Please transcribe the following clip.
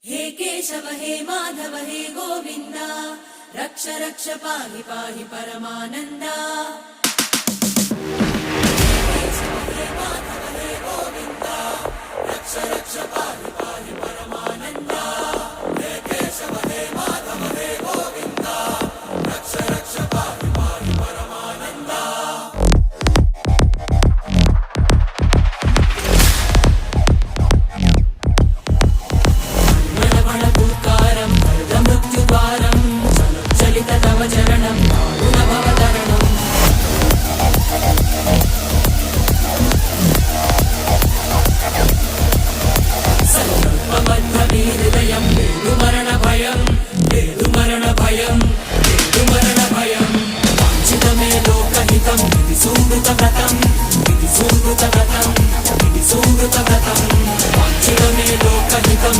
हे केशव हे माधव हे गोविन्द रक्ष रक्ष पाहि पाहि परमानन्दा। हे केशव हे माधव हे गोविन्द रक्ष रक्ष पाहि पाहि परमानन्दा। हे केशव हे माधव हे गोविन्द रक्ष रक्ष पाहि पाहि परमानन्दा। Lokahitam,